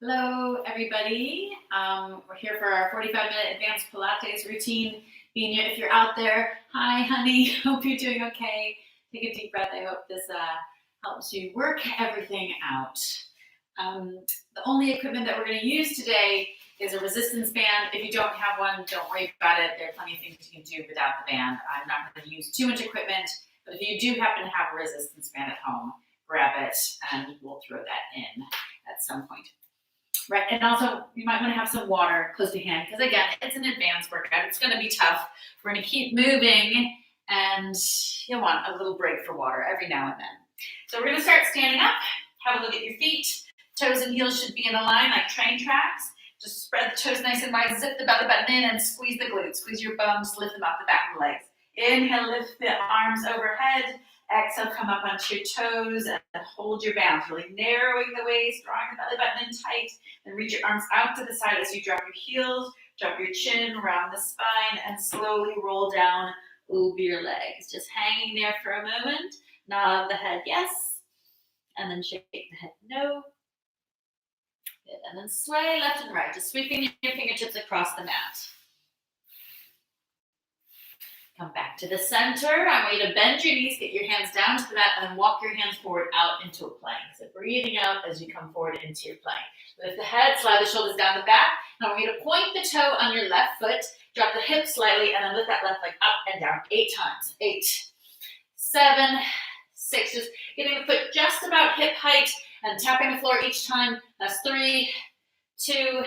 Hello, everybody. We're here for our 45-minute advanced Pilates routine. If you're out there, hi, honey. Hope you're doing okay. Take a deep breath. I hope this helps you work everything out. The only equipment that we're going to use today is a resistance band. If you don't have one, don't worry about it. There are plenty of things you can do without the band. I'm not going to use too much equipment, but if you do happen to have a resistance band at home, grab it and we'll throw that in at some point. Right, and also you might want to have some water close to hand because again, it's an advanced workout. It's going to be tough. We're going to keep moving, and you'll want a little break for water every now and then. So we're going to start standing up. Have a look at your feet. Toes and heels should be in a line like train tracks. Just spread the toes nice and wide. Zip the belly button in and squeeze the glutes. Squeeze your bums. Lift them off the back of the legs. Inhale, lift the arms overhead. Exhale, come up onto your toes and hold your balance, really narrowing the waist, drawing the belly button in tight, and reach your arms out to the side as you drop your heels, drop your chin, round the spine, and slowly roll down over your legs. Just hanging there for a moment, nod the head yes, and then shake the head no. Good. And then sway left and right, just sweeping your fingertips across the mat. Come back to the center. I want you to bend your knees, get your hands down to the mat, and then walk your hands forward out into a plank. So breathing out as you come forward into your plank. Lift the head, slide the shoulders down the back. Now I want you to point the toe on your left foot, drop the hips slightly, and then lift that left leg up and down 8 times. 8, 7, 6. Just getting the foot just about hip height and tapping the floor each time. That's 3, 2,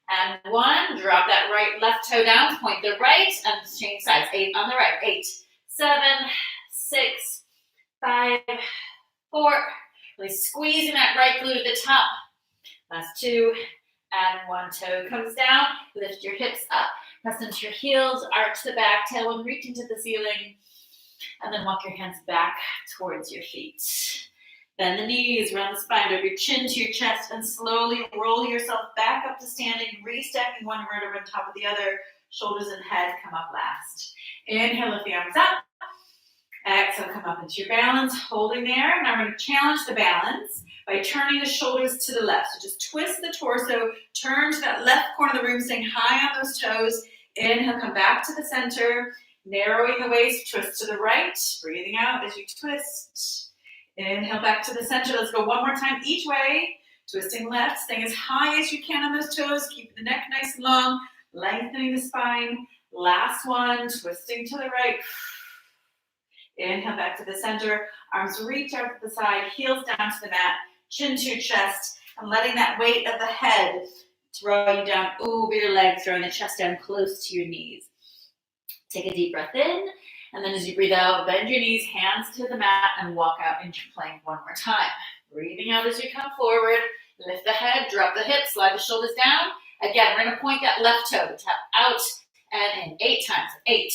and 1. Drop that left toe down, point the right, and change sides. 8 on the right. 8, 7, 6, 5, 4. Really squeezing that right glute at the top. Last 2, and 1. Toe comes down. Lift your hips up. Press into your heels. Arch the back. Tailbone reach into the ceiling. And then walk your hands back towards your feet. Bend the knees, round the spine, drop your chin to your chest, and slowly roll yourself back up to standing, restacking one vertebra on top of the other. Shoulders and head come up last. Inhale, lift the arms up. Exhale, come up into your balance, holding there. Now we're going to challenge the balance by turning the shoulders to the left. So just twist the torso, turn to that left corner of the room, staying high on those toes. Inhale, come back to the center, narrowing the waist, twist to the right, breathing out as you twist. Inhale back to the center. Let's go one more time each way. Twisting left, staying as high as you can on those toes. Keep the neck nice and long, lengthening the spine. Last one, twisting to the right. Inhale back to the center. Arms reach out to the side, heels down to the mat, chin to your chest, and letting that weight of the head throw you down over your legs, throwing the chest down close to your knees. Take a deep breath in. And then as you breathe out, bend your knees, hands to the mat, and walk out into plank one more time. Breathing out as you come forward. Lift the head, drop the hips, slide the shoulders down. Again, we're going to point that left toe to tap out and in 8 times. 8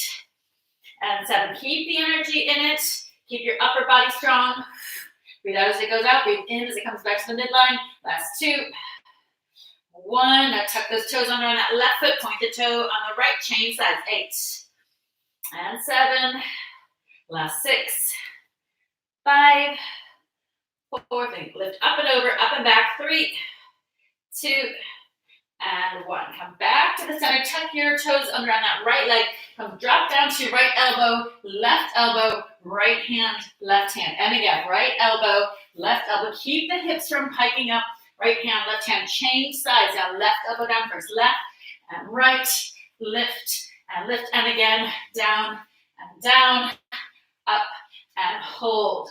and 7. Keep the energy in it. Keep your upper body strong. Breathe out as it goes out. Breathe in as it comes back to the midline. Last 2. 1. Now tuck those toes under on that left foot. Point the toe on the right. Change sides. 8. And 7, last 6, 5, 4, think lift up and over, up and back, 3, 2, and 1. Come back to the center, tuck your toes under on that right leg, come drop down to your right elbow, right hand, left hand. And again, right elbow, left elbow. Keep the hips from hiking up, right hand, left hand. Change sides, now left elbow down first, left and right, lift, and again, down, up, and hold.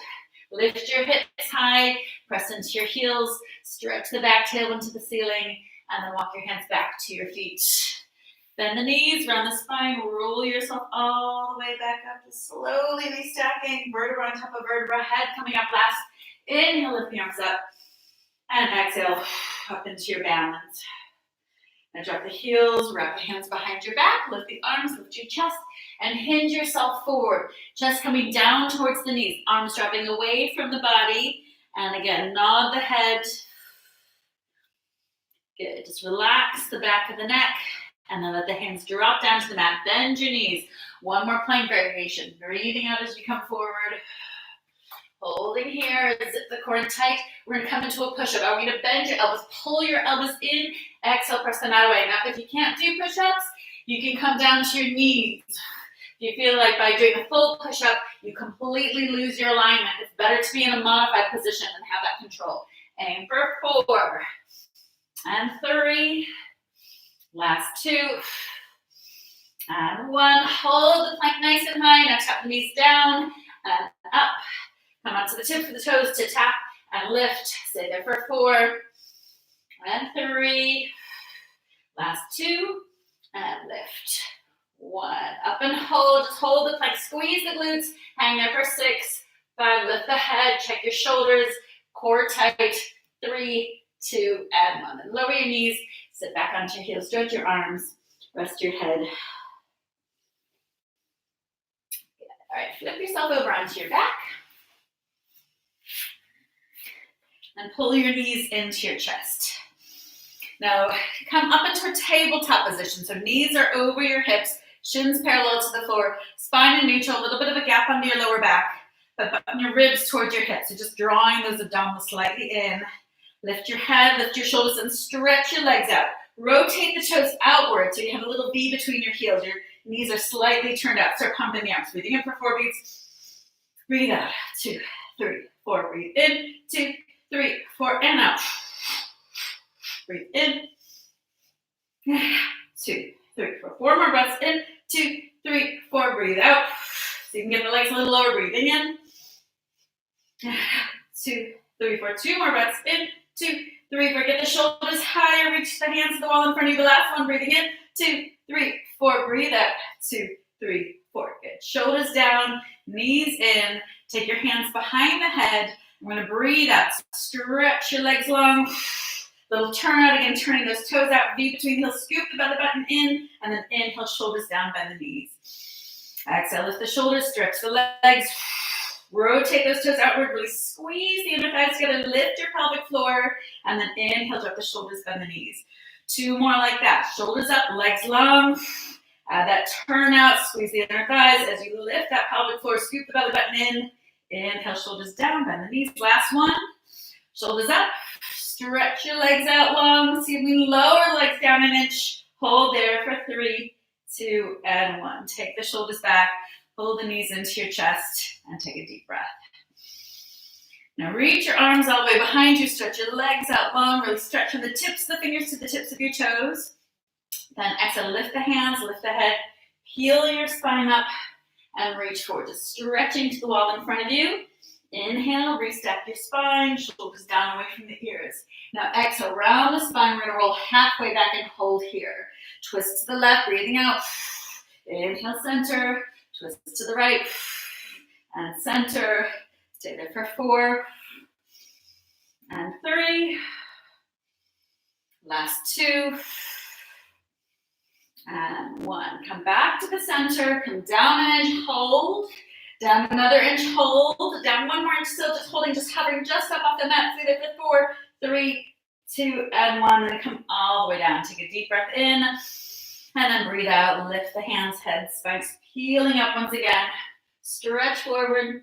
Lift your hips high, press into your heels, stretch the back tailbone to the ceiling, and then walk your hands back to your feet. Bend the knees, round the spine, roll yourself all the way back up, just slowly restacking, vertebra on top of vertebra, head coming up last. Inhale, lift the arms up, and exhale, up into your balance. Now drop the heels, wrap the hands behind your back, lift the arms, lift your chest, and hinge yourself forward. Chest coming down towards the knees, arms dropping away from the body. And again, nod the head. Good, just relax the back of the neck, and then let the hands drop down to the mat. Bend your knees. One more plank variation. Breathing out as you come forward. Holding here, zip the core in tight. We're gonna come into a push-up. I want you to bend your elbows, pull your elbows in, exhale, press them out away. Now, if you can't do push-ups, you can come down to your knees. If you feel like by doing a full push-up, you completely lose your alignment, it's better to be in a modified position and have that control. Aim for 4 and 3. Last 2 and 1. Hold the plank nice and high. Now tap the knees down and up. Come up to the tips of the toes to tap and lift. Stay there for 4 and 3. Last 2 and lift. 1. Up and hold. Just hold the plank. Squeeze the glutes. Hang there for 6, 5. Lift the head. Check your shoulders. Core tight. 3, 2, and 1. Then lower your knees. Sit back onto your heels. Stretch your arms. Rest your head. All right. Flip yourself over onto your back. And pull your knees into your chest. Now, come up into a tabletop position. So knees are over your hips, shins parallel to the floor, spine in neutral, a little bit of a gap under your lower back, but button your ribs towards your hips. So just drawing those abdominals slightly in. Lift your head, lift your shoulders, and stretch your legs out. Rotate the toes outward so you have a little V between your heels. Your knees are slightly turned out. Start pumping the arms. Breathing in for 4 beats. Breathe out. 2, 3, 4. Breathe in. 2, 3, 4, and out. Breathe in. 2, 3, 4. 4 more breaths in. 2, 3, 4. Breathe out. So you can get the legs a little lower. Breathing in. 2, 3, 4. 2 more breaths in. 2, 3, 4. Get the shoulders higher. Reach the hands to the wall in front of you. The last one. Breathing in. 2, 3, 4. Breathe out. 2, 3, 4. Good. Shoulders down. Knees in. Take your hands behind the head. We're going to breathe out. Stretch your legs long. Little turn out again, turning those toes out. V between the heels. Scoop the belly button in. And then inhale, shoulders down, bend the knees. Exhale, lift the shoulders, stretch the legs. Rotate those toes outward. Really squeeze the inner thighs together. Lift your pelvic floor. And then inhale, drop the shoulders, bend the knees. 2 more like that. Shoulders up, legs long. Add that turn out. Squeeze the inner thighs as you lift that pelvic floor. Scoop the belly button in. Inhale, shoulders down, bend the knees. Last one. Shoulders up. Stretch your legs out long. See if we lower legs down an inch. Hold there for 3, 2, and 1. Take the shoulders back. Pull the knees into your chest and take a deep breath. Now reach your arms all the way behind you. Stretch your legs out long. Really stretch from the tips of the fingers to the tips of your toes. Then exhale, lift the hands, lift the head. Peel your spine up and reach forward. Just stretching to the wall in front of you. Inhale, restack your spine, shoulders down away from the ears. Now exhale, round the spine. We're going to roll halfway back and hold here. Twist to the left, breathing out. Inhale, center. Twist to the right. And center. Stay there for 4 and 3. Last 2 and 1. Come back to the center. Come down an inch, hold. Down another inch, hold. Down 1 more inch, still just holding, just hovering just up off the mat. Stay there for 4, 3, 2, and 1. Then come all the way down. Take a deep breath in. And then breathe out. Lift the hands, head, spikes peeling up once again. Stretch forward.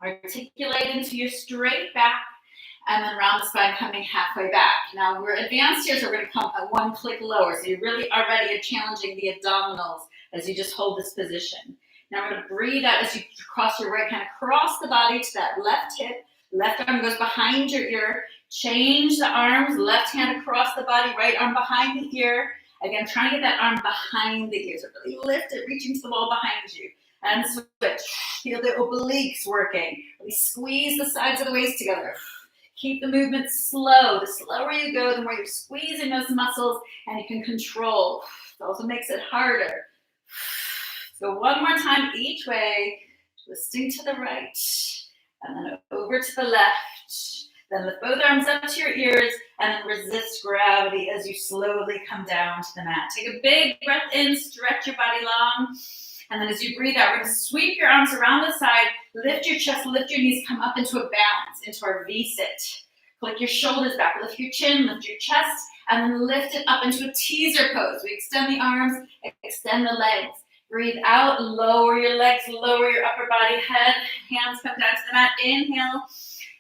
Articulate into your straight back. And then round the spine, coming halfway back. Now we're advanced here, so we're going to come at 1 click lower. So you really already are challenging the abdominals as you just hold this position. Now we're going to breathe out as you cross your right hand across the body to that left hip. Left arm goes behind your ear. Change the arms. Left hand across the body. Right arm behind the ear. Again, trying to get that arm behind the ear. So really lift it, reaching to the wall behind you. And switch. Feel the obliques working. Really squeeze the sides of the waist together. Keep the movement slow. The slower you go, the more you're squeezing those muscles and you can control. It also makes it harder. So 1 more time each way, twisting to the right, and then over to the left. Then lift both arms up to your ears, and then resist gravity as you slowly come down to the mat. Take a big breath in, stretch your body long, and then as you breathe out, we're going to sweep your arms around the side, lift your chest, lift your knees, come up into a balance, into our V-sit. Click your shoulders back, lift your chin, lift your chest, and then lift it up into a teaser pose. We extend the arms, extend the legs. Breathe out, lower your legs, lower your upper body, head, hands come down to the mat. Inhale,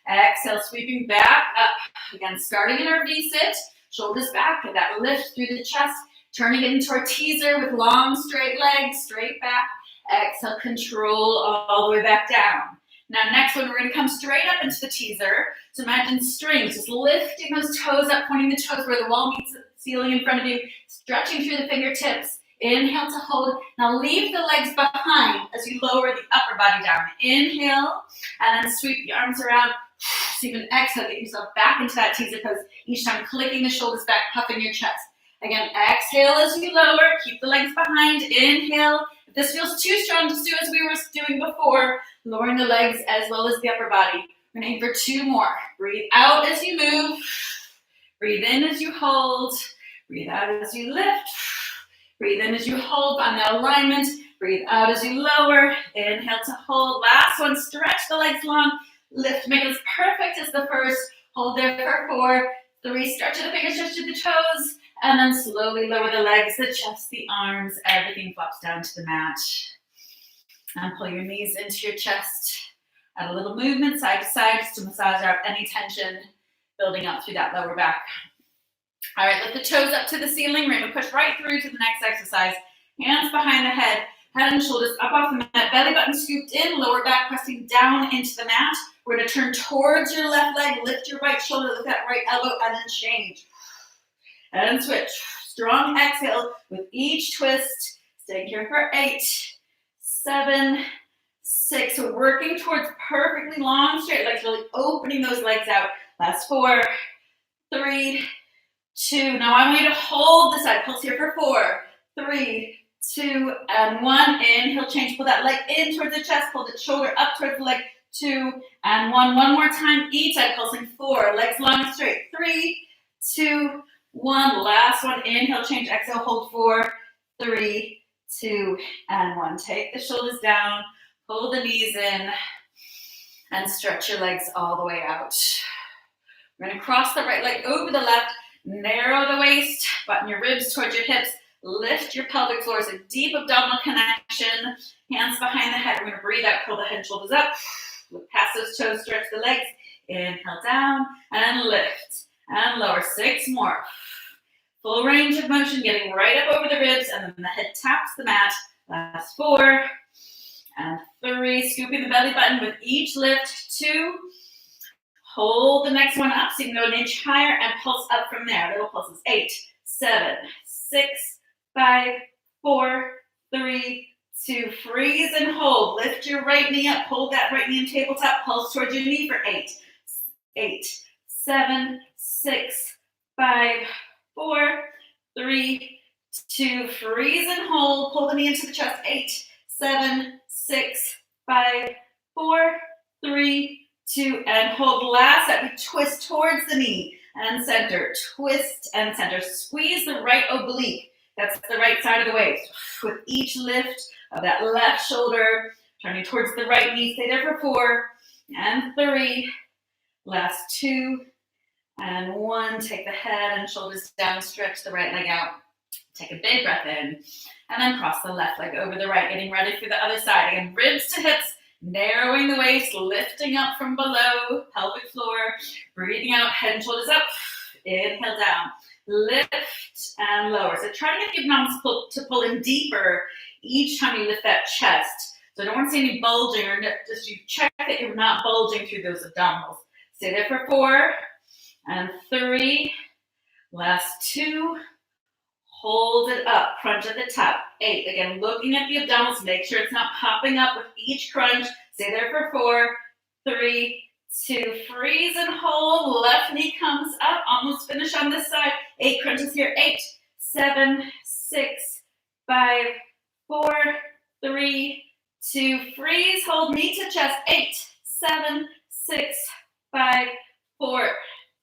exhale, sweeping back up. Again, starting in our V-sit, shoulders back, get that lift through the chest, turning it into our teaser with long, straight legs, straight back. Exhale, control all the way back down. Now, next one, we're going to come straight up into the teaser. So imagine strings, just lifting those toes up, pointing the toes where the wall meets the ceiling in front of you, stretching through the fingertips. Inhale to hold. Now leave the legs behind as you lower the upper body down. Inhale, and then sweep the arms around. So you can exhale, get yourself back into that teaser pose. Each time clicking the shoulders back, puffing your chest. Again, exhale as you lower. Keep the legs behind. Inhale. If this feels too strong, just do as we were doing before. Lowering the legs as well as the upper body. We're going to aim for 2 more. Breathe out as you move. Breathe in as you hold. Breathe out as you lift. Breathe in as you hold on the alignment. Breathe out as you lower. Inhale to hold. Last one, stretch the legs long. Lift, make it as perfect as the first. Hold there for 4, 3, stretch the fingers, stretch to the toes. And then slowly lower the legs, the chest, the arms, everything flops down to the mat. And pull your knees into your chest. Add a little movement side to side just to massage out any tension building up through that lower back. All right, lift the toes up to the ceiling. We're going to push right through to the next exercise. Hands behind the head and shoulders up off the mat. Belly button scooped in, lower back pressing down into the mat. We're going to turn towards your left leg, lift your right shoulder, lift that right elbow, and then change. And switch. Strong exhale with each twist. Stay here for 8, 7, 6. We're working towards perfectly long straight legs, really opening those legs out. Last 4, 3, 2. Now I want you to hold the side. Pulse here for 4, 3, 2, and 1. Inhale, change. Pull that leg in towards the chest. Pull the shoulder up towards the leg. 2, and 1. One more time. Each side pulsing. 4. Legs long and straight. 3, 2, 1. Last one. Inhale, change. Exhale, hold. 4, 3, 2, and 1. Take the shoulders down. Pull the knees in. And stretch your legs all the way out. We're going to cross the right leg over the left. Narrow the waist, button your ribs towards your hips, lift your pelvic floors, a deep abdominal connection, hands behind the head. We're going to breathe out, pull the head and shoulders up, look past those toes, stretch the legs, inhale down, and lift, and lower. 6 more. Full range of motion, getting right up over the ribs, and then the head taps the mat. Last 4, and 3, scooping the belly button with each lift. 2, hold the next one up so you can go an inch higher and pulse up from there. Little pulses. 8, 7, 6, 5, 4, 3, 2. Freeze and hold. Lift your right knee up. Hold that right knee in tabletop. Pulse towards your knee for 8, 8, 7, 6, 5, 4, 3, 2. Freeze and hold. Pull the knee into the chest. 8, 7, 6, 5, 4, 3, 2, and hold. Last set, we twist towards the knee and center, twist and center. Squeeze the right oblique, that's the right side of the waist. With each lift of that left shoulder, turning towards the right knee. Stay there for 4, and 3, last 2, and 1. Take the head and shoulders down, stretch the right leg out. Take a big breath in, and then cross the left leg over the right, getting ready for the other side. Again, ribs to hips, narrowing the waist, lifting up from below, pelvic floor, breathing out, head and shoulders up, inhale down, lift and lower. So try to get the abdominals to pull in deeper each time you lift that chest. So I don't want to see any bulging, or just you check that you're not bulging through those abdominals. Stay there for 4, and 3, last 2, hold it up, crunch at the top. 8, again, looking at the abdominals, make sure it's not popping up with each crunch. Stay there for 4, 3, 2, freeze and hold. Left knee comes up, almost finish on this side. 8 crunches here. 8, 7, 6, 5, 4, 3, 2, freeze, hold, knee to chest. 8, 7, 6, 5, 4,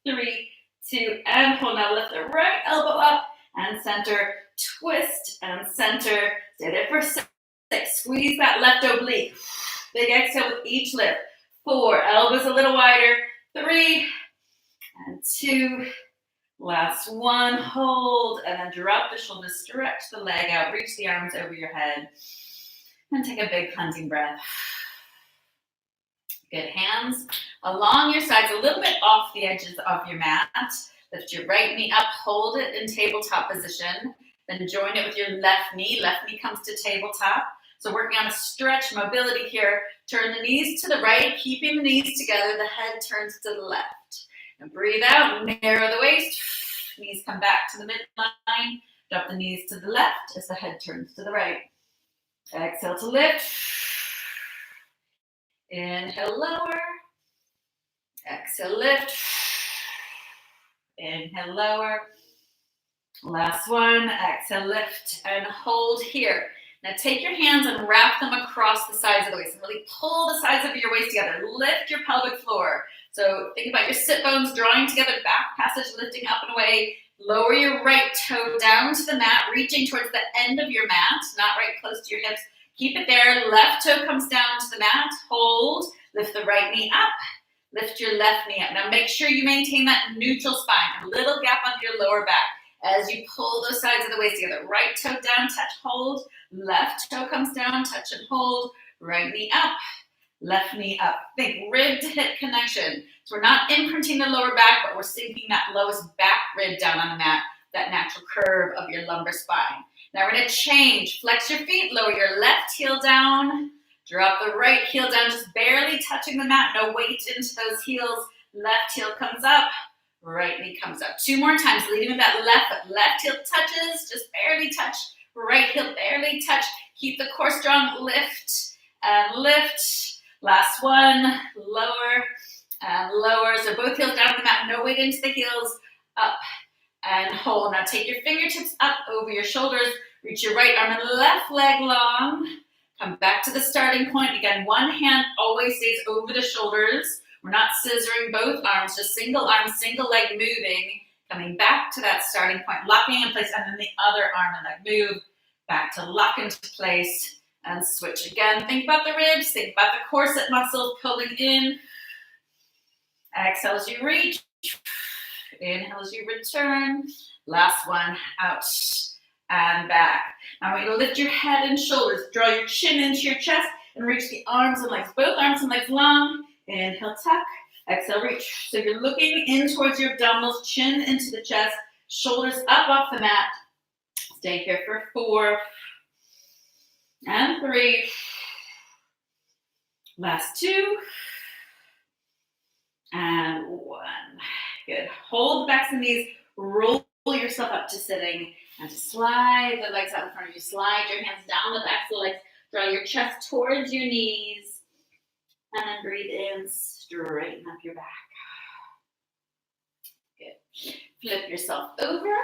3, 2, and hold. Now lift the right elbow up and center, twist and center. Stay there for 6. Squeeze that left oblique. Big exhale with each lift. 4, elbows a little wider. 3, and 2, Last one, hold, and then drop the shoulders, stretch the leg out, reach the arms over your head, and take a big cleansing breath. Good, hands along your sides, a little bit off the edges of your mat. Lift your right knee up, hold it in tabletop position, then join it with your left knee comes to tabletop. So working on a stretch, mobility here, turn the knees to the right, keeping the knees together, the head turns to the left. And breathe out, narrow the waist, knees come back to the midline, drop the knees to the left as the head turns to the right. Exhale to lift. Inhale, lower. Exhale, lift. Inhale, lower. Last one. Exhale, lift and hold here. Now take your hands and wrap them across the sides of the waist and really pull the sides of your waist together. Lift your pelvic floor. So think about your sit bones drawing together, back passage lifting up and away. Lower your right toe down to the mat, reaching towards the end of your mat, not right close to your hips. Keep it there. Left toe comes down to the mat. Hold. Lift the right knee up. Lift your left knee up. Now make sure you maintain that neutral spine. A little gap under your lower back as you pull those sides of the waist together. Right toe down, touch, hold. Left toe comes down, touch and hold. Right knee up. Left knee up. Think rib to hip connection. So we're not imprinting the lower back, but we're sinking that lowest back rib down on the mat, that natural curve of your lumbar spine. Now we're going to change. Flex your feet, lower your left heel down, drop the right heel down, just barely touching the mat, no weight into those heels. Left heel comes up, right knee comes up. 2 more times, leading with that left foot. Left heel touches, just barely touch. Right heel barely touch. Keep the core strong, lift and lift. Last one, lower and lower. So both heels down on the mat, no weight into the heels, up and hold. Now take your fingertips up over your shoulders. Reach your right arm and left leg long. Come back to the starting point. Again, one hand always stays over the shoulders. We're not scissoring both arms, just single arm, single leg moving. Coming back to that starting point, locking in place, and then the other arm and leg move back to lock into place and switch. Again, think about the ribs, think about the corset muscles pulling in. Exhale as you reach. Inhale as you return. Last one, out and back. Now we're going to lift your head and shoulders. Draw your chin into your chest and reach the arms and legs. Both arms and legs long. Inhale, tuck. Exhale, reach. So you're looking in towards your abdominals, chin into the chest, shoulders up off the mat. Stay here for 4 and 3. Last 2 and 1. Good. Hold the backs and knees. Roll yourself up to sitting and just slide the legs out in front of you. Slide your hands down the backs of the legs. Draw your chest towards your knees. And then breathe in. Straighten up your back. Good. Flip yourself over.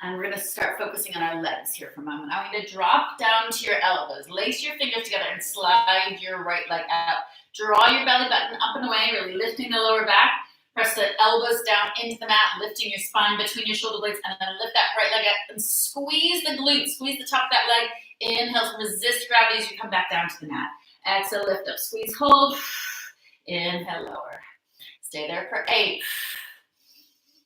And we're going to start focusing on our legs here for a moment. I want you to drop down to your elbows. Lace your fingers together and slide your right leg out. Draw your belly button up and away, really lifting the lower back. Press the elbows down into the mat, lifting your spine between your shoulder blades, and then lift that right leg up and squeeze the glutes, squeeze the top of that leg. Inhale, resist gravity as you come back down to the mat. Exhale, lift up, squeeze, hold. Inhale, lower. Stay there for 8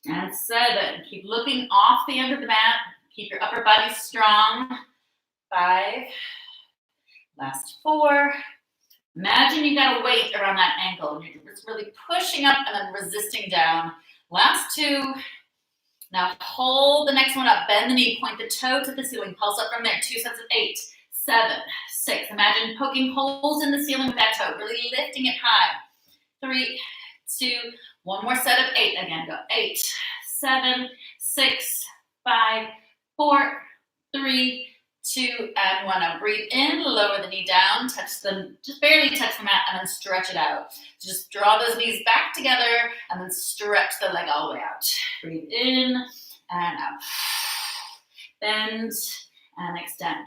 and 7. Keep looking off the end of the mat. Keep your upper body strong. 5. Last 4. Imagine you got a weight around that ankle and you're just really pushing up and then resisting down. Last 2. Now hold the next one up. Bend the knee, point the toe to the ceiling. Pulse up from there. 2 sets of 8, 7, 6. Imagine poking holes in the ceiling with that toe, really lifting it high. 3, 2, 1 more set of 8. Again, go 8, 7, 6, 5, 4, 3, 2, and 1. Now breathe in, lower the knee down, just barely touch the mat, and then stretch it out. So just draw those knees back together, and then stretch the leg all the way out. Breathe in and out. Bend and extend.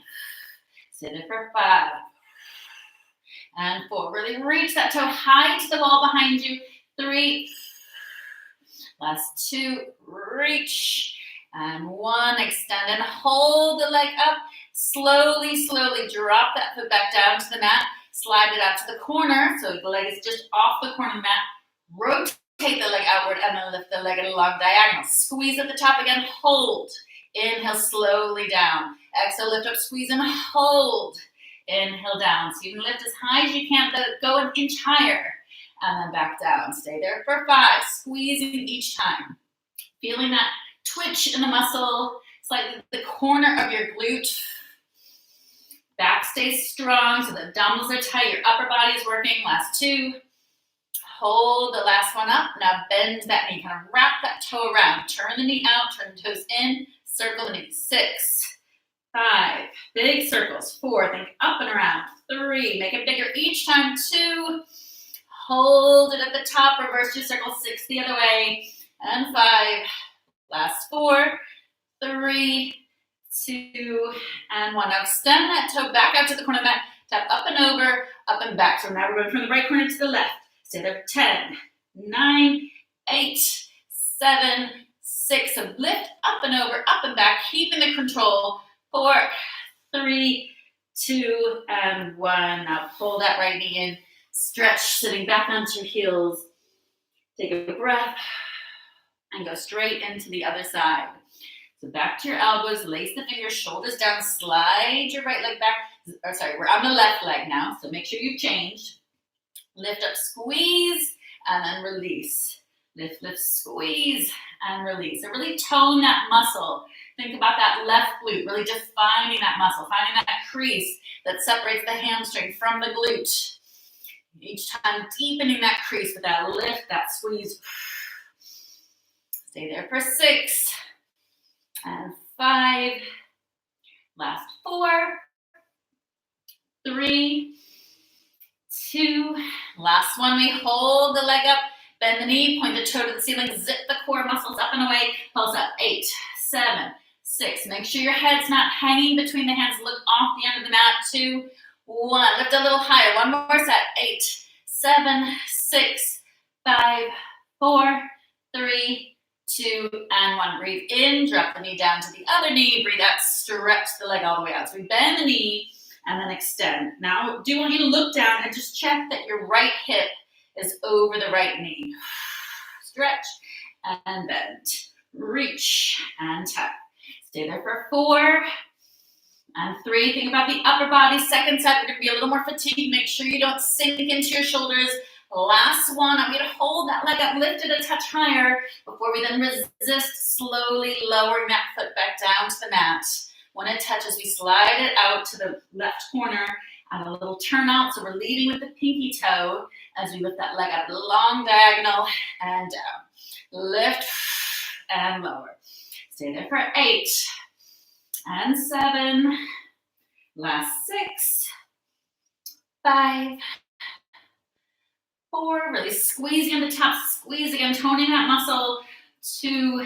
Stay there for 5 and 4. Really reach that toe high to the wall behind you. 3. Last 2. Reach. And 1. Extend and hold the leg up. Slowly, slowly drop that foot back down to the mat. Slide it out to the corner. So the leg is just off the corner of the mat. Rotate rotate the leg outward and then lift the leg at a long diagonal. Squeeze at the top again, hold. Inhale slowly down. Exhale, lift up, squeeze and hold. Inhale down. So you can lift as high as you can, but go an inch higher. And then back down. Stay there for 5. Squeezing each time. Feeling that twitch in the muscle. It's like the corner of your glute. Back stays strong so the abdominals are tight. Your upper body is working. Last 2. Hold the last one up. Now bend that knee. Kind of wrap that toe around. Turn the knee out. Turn the toes in. Circle the knee. 6, 5. Big circles. 4. Think up and around. 3. Make it bigger each time. 2. Hold it at the top. Reverse your circle. 6 the other way. And 5. Last 4. 3, 2, and 1. Now extend that toe back out to the corner of the mat. Tap up and over, up and back. So now we're going from the right corner to the left. Stay there. 10, 9, 8, 7, 6. So lift up and over, up and back, keeping the control. 4, 3, 2, and 1. Now pull that right knee in. Stretch, sitting back onto your heels. Take a breath and go straight into the other side. So back to your elbows, lace the fingers, shoulders down, slide your right leg back. Or sorry, we're on the left leg now, so make sure you've changed. Lift up, squeeze, and then release. Lift, lift, squeeze, and release. So really tone that muscle. Think about that left glute, really defining that muscle, finding that crease that separates the hamstring from the glute. Each time deepening that crease with that lift, that squeeze. Stay there for 6 and 5. Last 4, 3, 2. Last one, we hold the leg up, bend the knee, point the toe to the ceiling, zip the core muscles up and away, pulse up. 8, 7, 6. Make sure your head's not hanging between the hands. Look off the end of the mat. 2, 1. Lift a little higher. One more set. 8, 7, 6, 5, 4, 3, 2, and 1. Breathe in, drop the knee down to the other knee. Breathe out, stretch the leg all the way out. So we bend the knee and then extend. Now, I do want you to look down and just check that your right hip is over the right knee. Stretch and bend. Reach and tap. Stay there for 4 and 3. Think about the upper body. Second side, we're going to be a little more fatigued. Make sure you don't sink into your shoulders. Last one, I'm going to hold that leg up, lift it a touch higher before we then resist, slowly lowering that foot back down to the mat. When it touches, we slide it out to the left corner and a little turn out. So we're leading with the pinky toe as we lift that leg up, long diagonal and down. Lift and lower. Stay there for 8 and 7. Last 6, 5, 4, really squeezing on the top, squeeze again, toning that muscle. 2,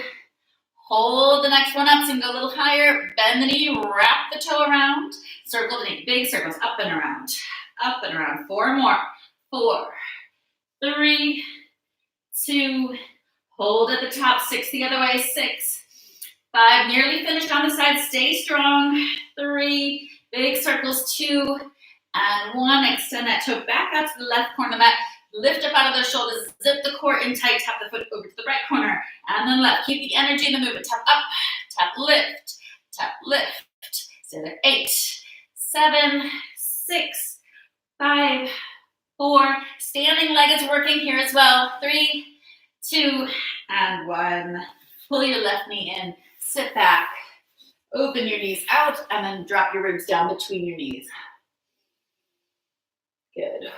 hold the next one up, so you can go a little higher, bend the knee, wrap the toe around, circle the knee, big circles, up and around, 4 more, 4, 3, 2, hold at the top, 6 the other way, 6, 5, nearly finished on the side, stay strong, 3, big circles, 2, and 1, extend that toe back out to the left corner of the mat. Lift up out of those shoulders, zip the core in tight, tap the foot over to the right corner, and then left. Keep the energy in the movement. Tap up, tap, lift, tap, lift. Stay there. 8, 7, 6, 5, 4. Standing leg is working here as well. 3, 2, and 1. Pull your left knee in, sit back, open your knees out, and then drop your ribs down between your knees. Good.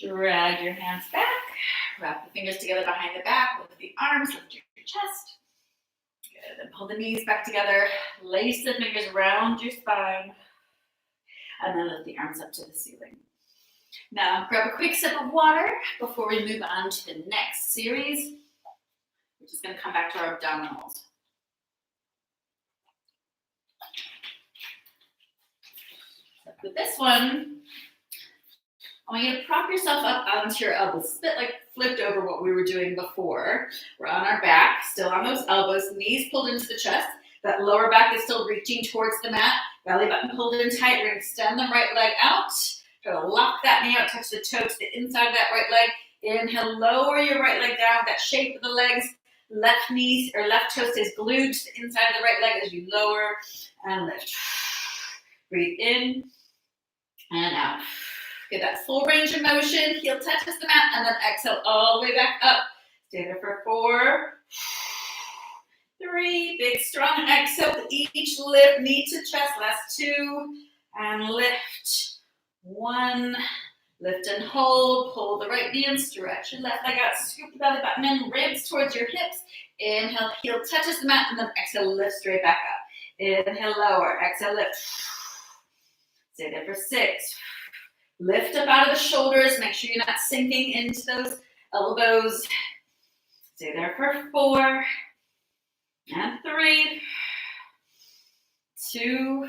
Drag your hands back, wrap the fingers together behind the back, lift the arms, lift your chest. Good, then pull the knees back together, lace the fingers around your spine, and then lift the arms up to the ceiling. Now grab a quick sip of water before we move on to the next series, which is going to come back to our abdominals. So with this one, I want you to prop yourself up onto your elbows, a bit like flipped over what we were doing before. We're on our back, still on those elbows, knees pulled into the chest. That lower back is still reaching towards the mat. Belly button pulled in tight. We're going to extend the right leg out. Try to lock that knee out, touch the toe to the inside of that right leg. Inhale, lower your right leg down, that shape of the legs. Left knee or left toe stays glued to the inside of the right leg as you lower and lift. Breathe in and out. Get that full range of motion. Heel touches the mat and then exhale all the way back up. Stay there for 4, 3, big strong exhale. Each lift, knee to chest. Last 2 and lift. 1. Lift and hold, pull the right knee and stretch your left leg out, scoop the belly button in, ribs towards your hips. Inhale, heel touches the mat, and then exhale, lift straight back up. Inhale, lower, exhale, lift. Stay there for 6. Lift up out of the shoulders, make sure you're not sinking into those elbows. Stay there for 4, and 3, 2,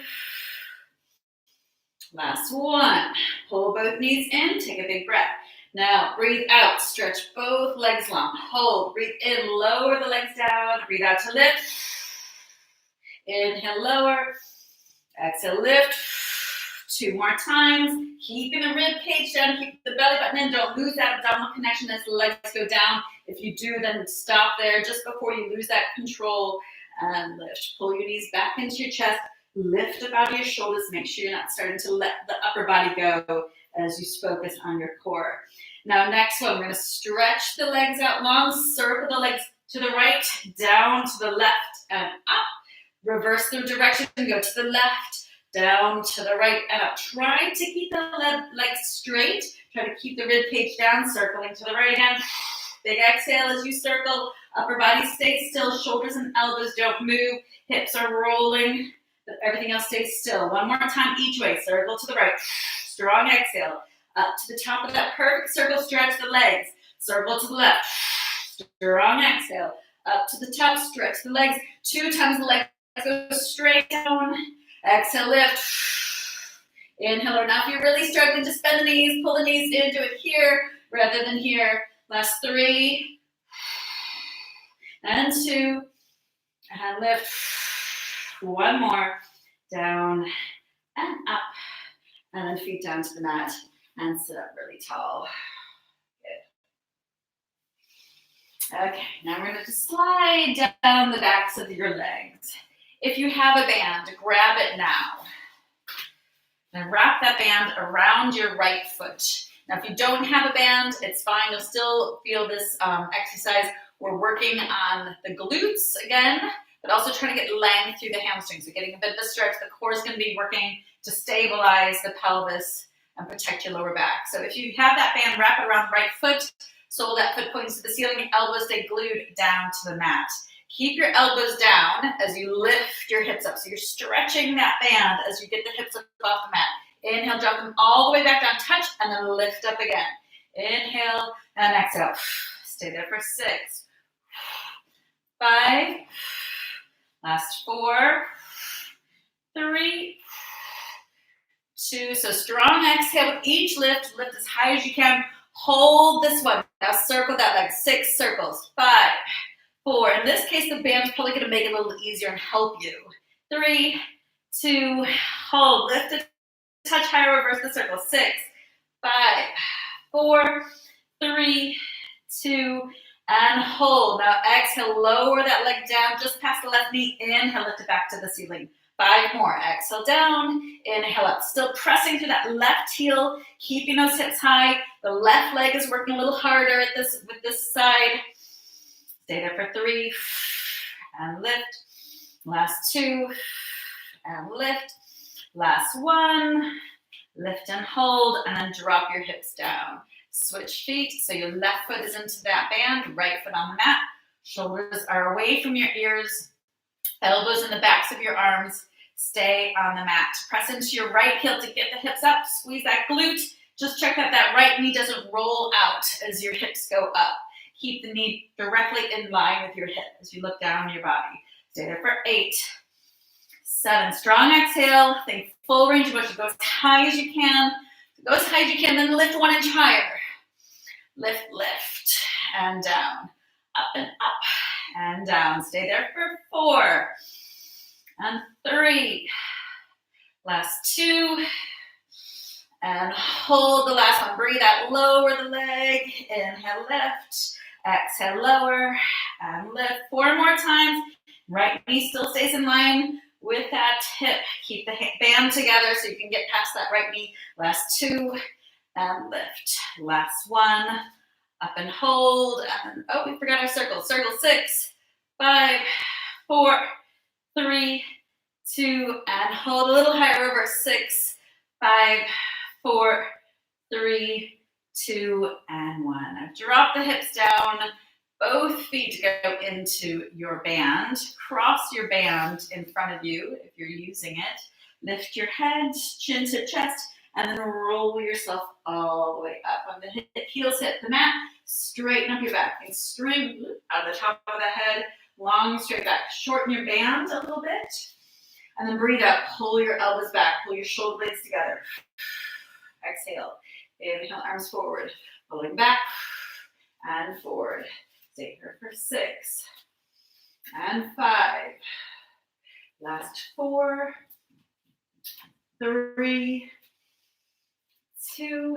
last 1. Pull both knees in, take a big breath. Now breathe out, stretch both legs long. Hold, breathe in, lower the legs down. Breathe out to lift. Inhale, lower. Exhale, lift. 2 more times. Keeping the rib cage down, keep the belly button in. Don't lose that abdominal connection as the legs go down. If you do, then stop there just before you lose that control and lift. Pull your knees back into your chest. Lift up out of your shoulders. Make sure you're not starting to let the upper body go as you focus on your core. Now, next one, we're going to stretch the legs out long. Circle the legs to the right, down to the left, and up. Reverse the direction and go to the left, down to the right, and up. Try to keep the legs straight. Try to keep the rib cage down, circling to the right again. Big exhale as you circle. Upper body stays still. Shoulders and elbows don't move. Hips are rolling. Everything else stays still. 1 more time each way. Circle to the right. Strong exhale. Up to the top of that perfect circle. Stretch the legs. Circle to the left. Strong exhale. Up to the top. Stretch the legs. 2 times the legs go straight down. Exhale, lift. Inhale. Now if you're really struggling, just bend the knees. Pull the knees in. Do it here rather than here. Last 3. And 2. And lift. 1 more, down and up, and then feet down to the mat and sit up really tall. Good. Okay, now we're going to just slide down the backs of your legs. If you have a band, grab it now. And wrap that band around your right foot. Now, if you don't have a band, it's fine. You'll still feel this exercise. We're working on the glutes again, but also trying to get length through the hamstrings. So getting a bit of a stretch. The core is going to be working to stabilize the pelvis and protect your lower back. So if you have that band, wrap it around the right foot. Sole of that foot points to the ceiling. Elbows stay glued down to the mat. Keep your elbows down as you lift your hips up. So you're stretching that band as you get the hips up off the mat. Inhale, drop them all the way back down, touch, and then lift up again. Inhale and exhale. Stay there for 6, 5, last 4, 3, 2. So strong exhale with each lift. Lift as high as you can. Hold this one. Now circle that leg. 6 circles. 5, 4. In this case, the band's probably going to make it a little easier and help you. 3, 2, hold. Lift it. Touch higher, reverse the circle. 6, 5, 4, 3, 2, and hold. Now exhale, lower that leg down just past the left knee. Inhale, lift it back to the ceiling. 5 more. Exhale down. Inhale up. Still pressing through that left heel, keeping those hips high. The left leg is working a little harder with this side. Stay there for 3, and lift. Last 2, and lift. Last 1, lift and hold, and then drop your hips down. Switch feet, so your left foot is into that band, right foot on the mat. Shoulders are away from your ears. Elbows in the backs of your arms. Stay on the mat. Press into your right heel to get the hips up. Squeeze that glute. Just check that that right knee doesn't roll out as your hips go up. Keep the knee directly in line with your hip as you look down your body. Stay there for 8, 7. Strong exhale. Think full range of motion. Go as high as you can. Go as high as you can. Then lift 1 inch higher. Lift, lift, and down. Up and up and down. Stay there for 4 and 3. Last 2 And hold the last one. Breathe out, lower the leg. Inhale, lift. Exhale, lower. And lift. 4 more times. Right knee still stays in line with that hip. Keep the band together so you can get past that right knee. Last 2. And lift. Last 1. Up and hold. And oh, we forgot our circle. Circle 6, 5, 4, 3, 2, and hold a little higher over. 6, 5, 4, 3, 2, and 1. Now drop the hips down. Both feet go into your band. Cross your band in front of you if you're using it. Lift your head, chin to chest, and then roll yourself all the way up. On the heels hit the mat, straighten up your back. And string out of the top of the head, long straight back. Shorten your band a little bit. And then breathe out. Pull your elbows back. Pull your shoulder blades together. Exhale. Inhale, arms forward. Pulling back and forward. Stay here for 6 and 5. Last 4, 3, 2,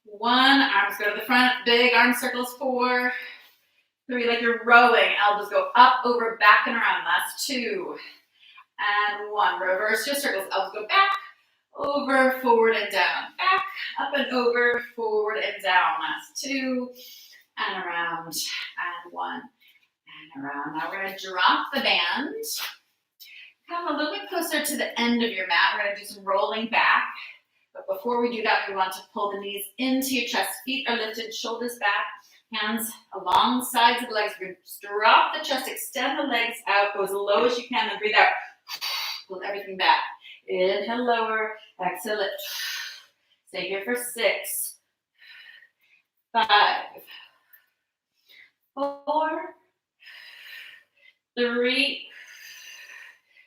1. Arms go to the front. Big arm circles. 4, 3, like you're rowing. Elbows go up, over, back, and around. Last 2 and 1. Reverse your circles. Elbows go back, over, forward, and down. Back, up and over, forward, and down. Last 2 and around, and 1 and around. Now we're going to drop the band. Come a little bit closer to the end of your mat. We're going to do some rolling back. But before we do that, we want to pull the knees into your chest. Feet are lifted, shoulders back, hands along the sides of the legs. We're going to just drop the chest, extend the legs out, go as low as you can, then breathe out. Pull everything back. Inhale, lower, exhale, lift. Stay here for 6, 5, 4, 3,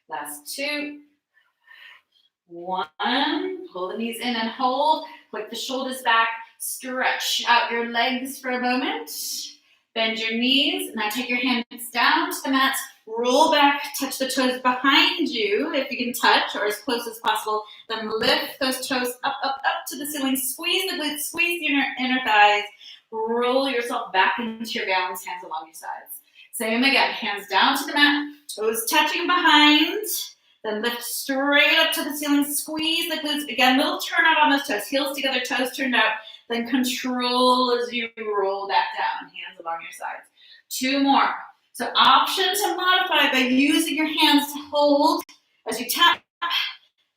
last 2, 1. Pull the knees in and hold. Click the shoulders back. Stretch out your legs for a moment. Bend your knees. Now take your hands down to the mat. Roll back. Touch the toes behind you if you can touch, or as close as possible. Then lift those toes up, up, up to the ceiling. Squeeze the glutes. Squeeze the inner thighs. Roll yourself back into your balance, hands along your sides. Same again, hands down to the mat, toes touching behind, then lift straight up to the ceiling, squeeze the glutes. Again, little turn out on those toes, heels together, toes turned out, then control as you roll back down, hands along your sides. 2 more. So option to modify by using your hands to hold as you tap,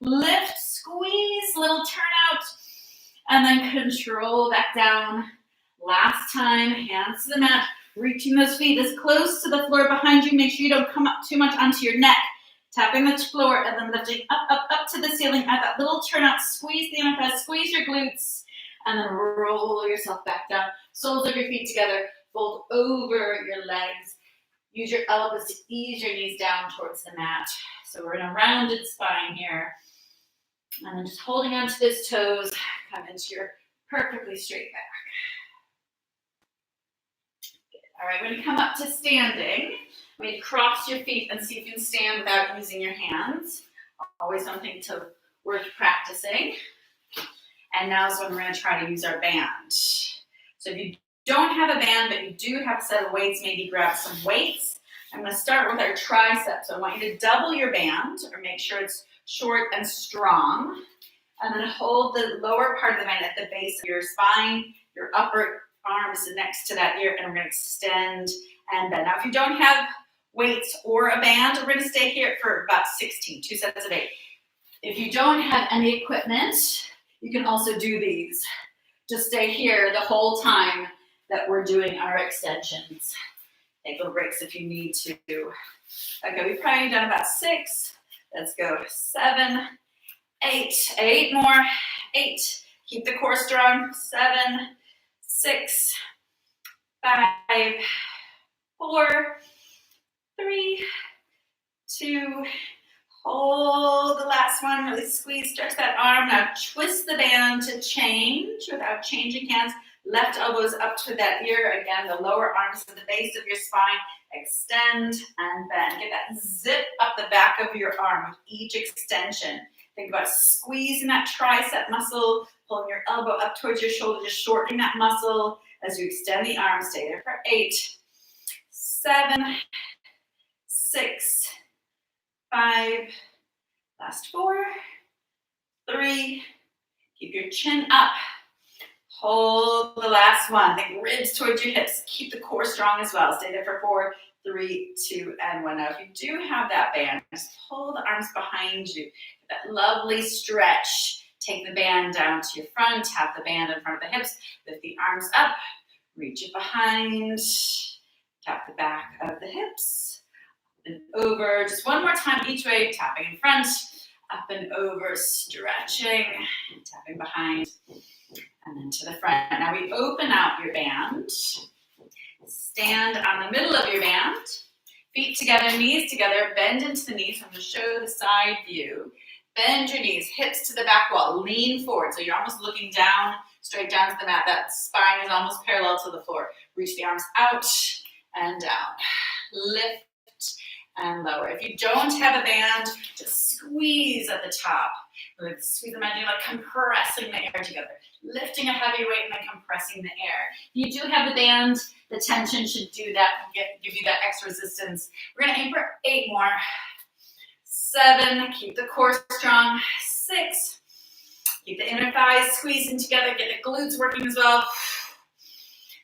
lift, squeeze, little turn out, and then control back down. Last time, hands to the mat, reaching those feet as close to the floor behind you. Make sure you don't come up too much onto your neck. Tapping the floor and then lifting up, up, up to the ceiling. Add that little turnout. Squeeze the inner thighs, squeeze your glutes, and then roll yourself back down. Soles of your feet together. Fold over your legs. Use your elbows to ease your knees down towards the mat. So we're in a rounded spine here. And then just holding onto those toes, come into your perfectly straight back. All right, we're going to come up to standing. I'm going to cross your feet and see if you can stand without using your hands. Always something worth practicing. And now is when we're going to try to use our band. So if you don't have a band, but you do have a set of weights, maybe grab some weights. I'm going to start with our triceps. So I want you to double your band, or make sure it's short and strong. And then hold the lower part of the band at the base of your spine, your upper arms next to that ear, and we're going to extend and bend. Now, if you don't have weights or a band, we're going to stay here for about 16, 2 sets of 8. If you don't have any equipment, you can also do these. Just stay here the whole time that we're doing our extensions. Take little breaks if you need to. Okay, we've probably done about 6. Let's go 7, 8. 8 more. 8. Keep the core strong. 7, 6, 5, 4, 3, 2, hold the last one, really squeeze, stretch that arm. Now twist the band to change without changing hands. Left elbows up to that ear. Again, the lower arms to the base of your spine. Extend and bend. Get that zip up the back of your arm with each extension. Think about squeezing that tricep muscle, pulling your elbow up towards your shoulder, just shortening that muscle as you extend the arms. Stay there for 8, 7, 6, 5, last 4, 3, keep your chin up. Hold the last one. Think ribs towards your hips. Keep the core strong as well. Stay there for 4, 3, 2, and 1. Now, if you do have that band, just pull the arms behind you. That lovely stretch. Take the band down to your front. Have the band in front of the hips. Lift the arms up. Reach it behind. Tap the back of the hips. Up and over. Just one more time each way. Tapping in front. Up and over. Stretching. Tapping behind. And then to the front. Now we open out your band. Stand on the middle of your band. Feet together, knees together. Bend into the knees. I'm going to show the side view. Bend your knees, hips to the back wall. Lean forward. So you're almost looking down, straight down to the mat. That spine is almost parallel to the floor. Reach the arms out and down. Lift and lower. If you don't have a band, just squeeze at the top. Like squeeze, imagine like compressing the air together. Lifting a heavy weight and then compressing the air. If you do have the band, the tension should do that, give you that extra resistance. We're gonna aim for 8 more. 7, keep the core strong. 6, keep the inner thighs squeezing together, get the glutes working as well.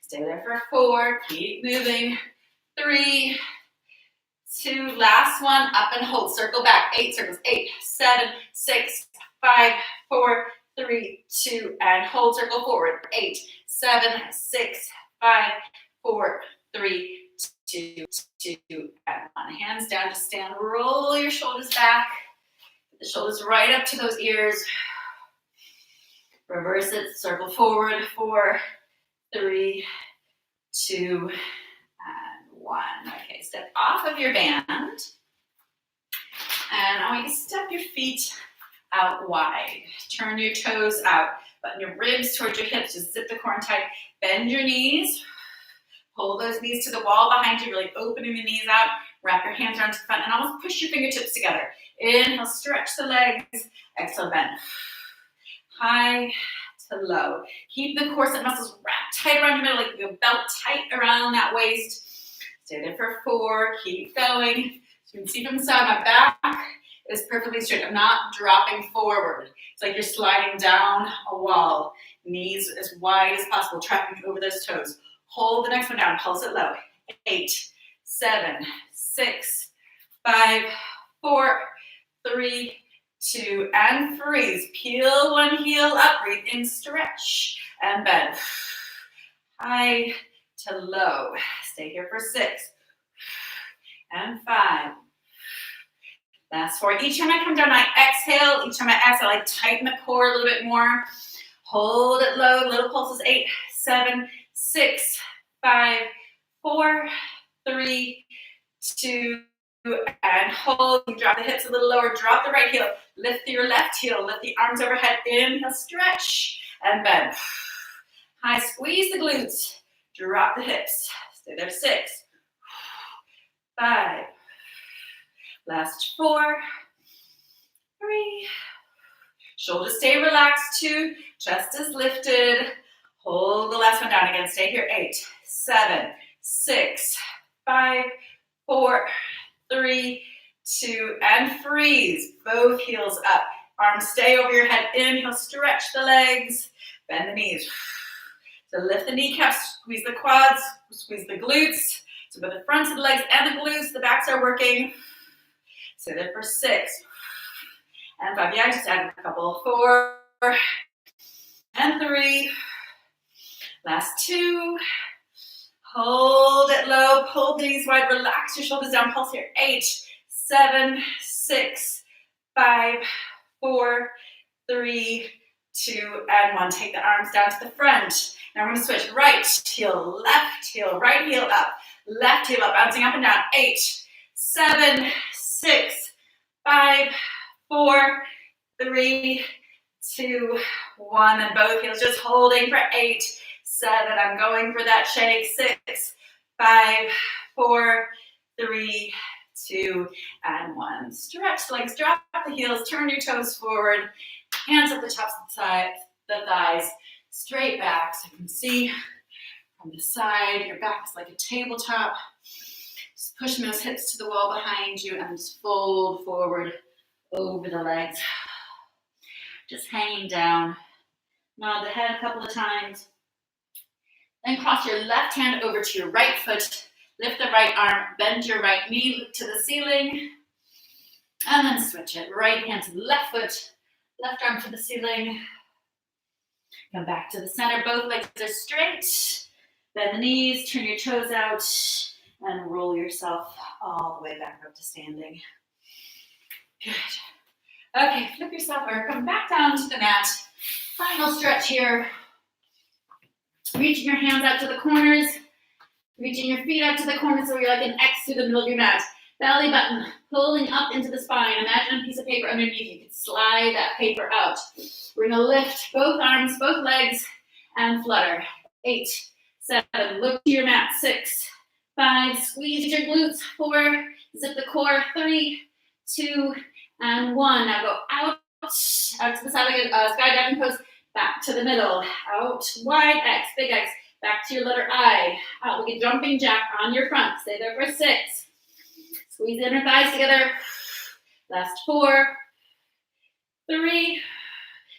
Stay there for 4, keep moving. 3, 2, last one, up and hold, circle back, 8 circles, 8, 7, 6, 5, 4, 3, 2, and hold, circle forward, 8, 7, 6, 5, 4, 3, 2, 2, and 1. Hands down to stand, roll your shoulders back, the shoulders right up to those ears. Reverse it, circle forward, 4, 3, 2, and 1. Okay, step off of your band. And I want you to step your feet out wide. Turn your toes out. Button your ribs towards your hips. Just zip the core in tight. Bend your knees. Pull those knees to the wall behind you, really opening the knees out. Wrap your hands around to the front and almost push your fingertips together. Inhale, stretch the legs. Exhale, bend. High to low. Keep the corset muscles wrapped tight around your middle, like your belt tight around that waist. Stay there for 4. Keep going. So you can see from the side, my back is perfectly straight. I'm not dropping forward. It's like you're sliding down a wall. Knees as wide as possible, tracking over those toes. Hold the next one down, pulse it low. 8, 7, 6, 5, 4, 3, 2, and freeze. Peel one heel up, breathe in, stretch, and bend. High to low. Stay here for 6, and 5. Last 4. Each time I come down, I exhale. Each time I exhale, I tighten the core a little bit more. Hold it low, little pulses. 8, 7, 6, 5, 4, 3, 2, and hold. Drop the hips a little lower. Drop the right heel. Lift your left heel. Lift the arms overhead. Inhale, stretch, and bend. High, squeeze the glutes. Drop the hips. Stay there. 6, 5. Last 4, 3. Shoulders stay relaxed. 2. Chest is lifted. Hold the last one down again. Stay here. 8, 7, 6, 5, 4, 3, 2, and freeze. Both heels up. Arms stay over your head. Inhale, stretch the legs. Bend the knees. So lift the kneecaps, squeeze the quads, squeeze the glutes. So both the fronts of the legs and the glutes, the backs are working. Stay there for 6 and 5. Yeah, just add a couple. 4 and 3. Last 2. Hold it low. Pull the knees wide. Relax your shoulders down. Pulse here. 8, 7, 6, 5, 4, 3, 2, and 1. Take the arms down to the front. Now we're going to switch. Right heel, left heel, right heel up, left heel up, bouncing up and down. 8, 7, 6, 5, 4, 3, 2, 1. And both heels just holding for 8, 7. I'm going for that shake. 6, 5, 4, 3, 2, and 1. Stretch the legs, drop the heels, turn your toes forward, hands at the tops of the thighs, straight back so you can see from the side. Your back is like a tabletop. Just pushing those hips to the wall behind you and just fold forward over the legs. Just hanging down. Nod the head a couple of times. Then cross your left hand over to your right foot. Lift the right arm, bend your right knee, look to the ceiling. And then switch it. Right hand to the left foot, left arm to the ceiling. Come back to the center. Both legs are straight. Bend the knees, turn your toes out, and roll yourself all the way back up to standing. Good. Okay, flip yourself over. Come back down to the mat. Final stretch here. Reaching your hands out to the corners. Reaching your feet out to the corners so you're like an X through the middle of your mat. Belly button pulling up into the spine. Imagine a piece of paper underneath you. You can slide that paper out. We're going to lift both arms, both legs, and flutter. 8, 7, look to your mat. 6, 5, squeeze your glutes. 4, zip the core. 3, 2, and 1. Now go out to the side like a skydiving pose. Back to the middle. Out, wide X, big X. Back to your letter I. Out like a jumping jack on your front. Stay there for 6. Squeeze the inner thighs together. Last 4, 3.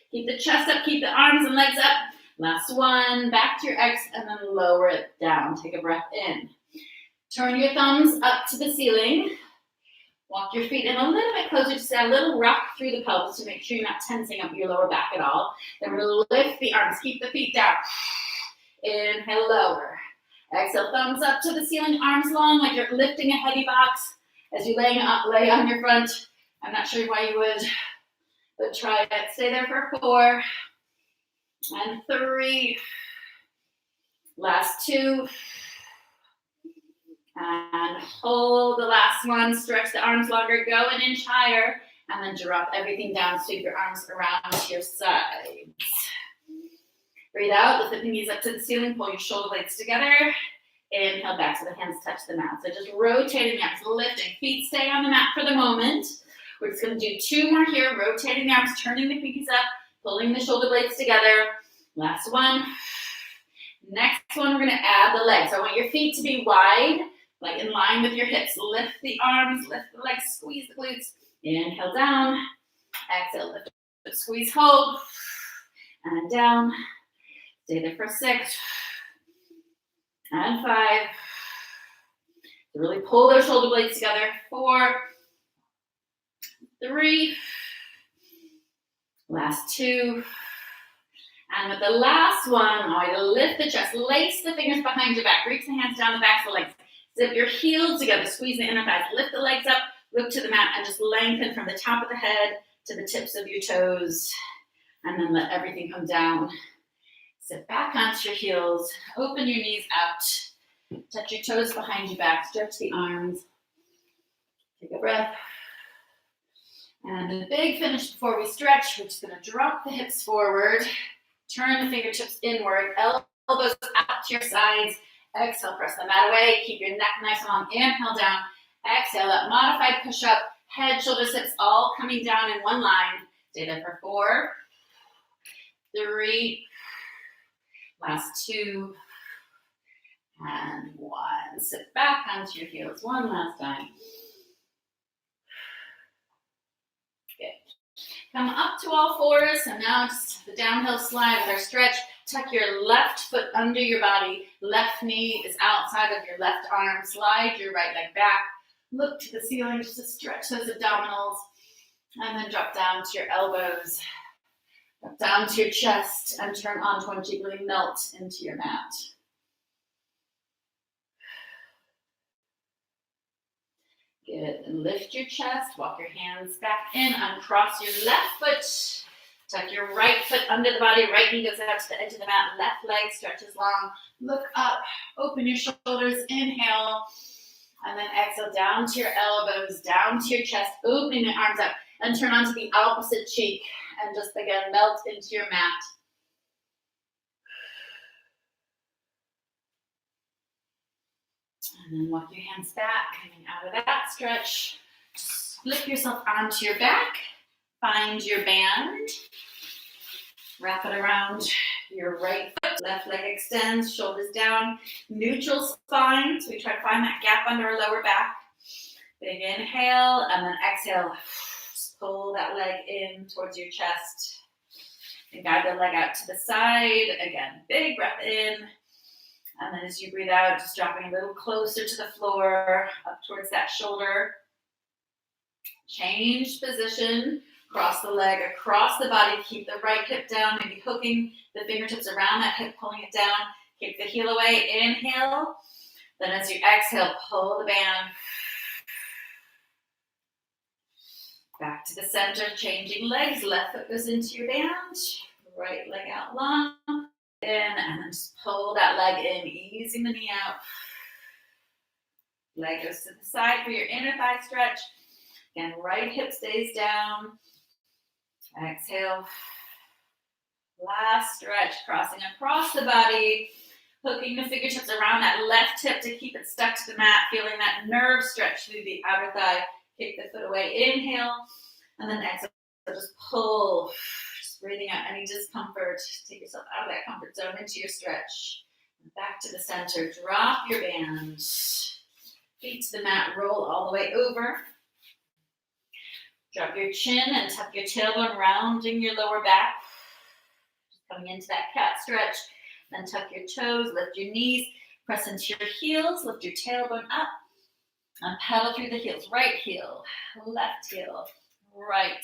Keep the chest up, keep the arms and legs up. Last 1, back to your X, and then lower it down. Take a breath in. Turn your thumbs up to the ceiling. Walk your feet in a little bit closer, just a little rock through the pelvis to make sure you're not tensing up your lower back at all. Then we're going to lift the arms, keep the feet down. Inhale, lower. Exhale, thumbs up to the ceiling, arms long like you're lifting a heavy box as you lay on your front. I'm not sure why you would, but try it. Stay there for 4 and 3. Last 2. And hold the last one. Stretch the arms longer. Go an inch higher. And then drop everything down. Sweep your arms around to your sides. Breathe out. Lift the knees up to the ceiling. Pull your shoulder blades together. Inhale back so the hands touch the mat. So just rotating the arms, lifting. Feet stay on the mat for the moment. We're just going to do 2 more here. Rotating the arms, turning the pinkies up, pulling the shoulder blades together. Last one. Next one, we're going to add the legs. So I want your feet to be wide, like in line with your hips. Lift the arms, lift the legs, squeeze the glutes. Inhale down. Exhale, lift, squeeze, hold. And down. Stay there for 6. And 5. So really pull those shoulder blades together. 4. 3. Last 2. And with the last one, I want you to lift the chest, lace the fingers behind your back, reach the hands down the back of the legs, zip your heels together, squeeze the inner thighs, lift the legs up, look to the mat, and just lengthen from the top of the head to the tips of your toes, and then let everything come down. Sit back onto your heels, open your knees out, touch your toes behind your back, stretch the arms, take a breath. And the big finish before we stretch, we're just going to drop the hips forward. Turn the fingertips inward, elbows out to your sides. Exhale, press the mat away. Keep your neck nice and long. Inhale down. Exhale, that modified push-up. Head, shoulders, hips all coming down in one line. Stay there for 4, 3, last 2, and 1. Sit back onto your heels one last time. Good. Come up to all 4s, and now just the downhill slide with our stretch. Tuck your left foot under your body. Left knee is outside of your left arm. Slide your right leg back. Look to the ceiling just to stretch those abdominals. And then drop down to your elbows. Drop down to your chest and turn onto one cheek. Really melt into your mat. Good. And lift your chest. Walk your hands back in. Uncross your left foot. Tuck your right foot under the body. Right knee goes out to the edge of the mat. Left leg stretches long. Look up. Open your shoulders. Inhale. And then exhale down to your elbows, down to your chest. Opening the arms up. And turn onto the opposite cheek. And just again, melt into your mat. And then walk your hands back, coming out of that stretch. Flip yourself onto your back. Find your band. Wrap it around your right foot. Left leg extends, shoulders down. Neutral spine. So we try to find that gap under our lower back. Big inhale, and then exhale. Just pull that leg in towards your chest. And guide the leg out to the side. Again, big breath in. And then as you breathe out, just dropping a little closer to the floor, up towards that shoulder. Change position. Cross the leg across the body. Keep the right hip down, maybe hooking the fingertips around that hip, pulling it down. Kick the heel away. Inhale. Then as you exhale, pull the band. Back to the center, changing legs. Left foot goes into your band. Right leg out long. In, and then just pull that leg in, easing the knee out. Leg goes to the side for your inner thigh stretch. Again, right hip stays down. Exhale. Last stretch, crossing across the body. Hooking the fingertips around that left hip to keep it stuck to the mat. Feeling that nerve stretch through the outer thigh. Kick the foot away. Inhale. And then exhale. Just pull. Breathing out any discomfort. Take yourself out of that comfort zone into your stretch. Back to the center. Drop your band. Feet to the mat. Roll all the way over. Drop your chin and tuck your tailbone, rounding your lower back. Coming into that cat stretch. Then tuck your toes. Lift your knees. Press into your heels. Lift your tailbone up. And pedal through the heels. Right heel. Left heel. Right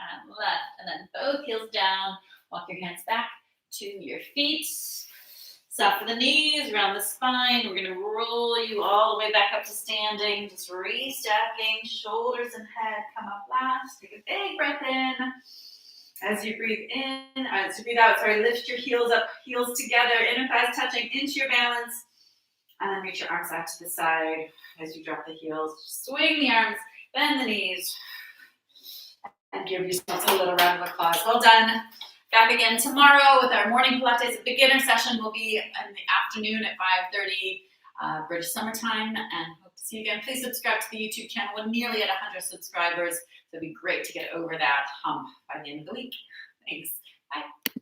and left, and then both heels down. Walk your hands back to your feet. Soften the knees, round the spine. We're going to roll you all the way back up to standing. Just restacking, shoulders and head come up last. Take a big breath in. As you breathe in, as you breathe out, lift your heels up, heels together, inner thighs touching into your balance. And then reach your arms out to the side as you drop the heels. Swing the arms, bend the knees. And give yourself a little round of applause. Well done. Back again tomorrow with our morning Pilates beginner session. Will be in the afternoon at 5:30 British Summer Time. And hope to see you again. Please subscribe to the YouTube channel. We're nearly at 100 subscribers. So it'd be great to get over that hump by the end of the week. Thanks. Bye.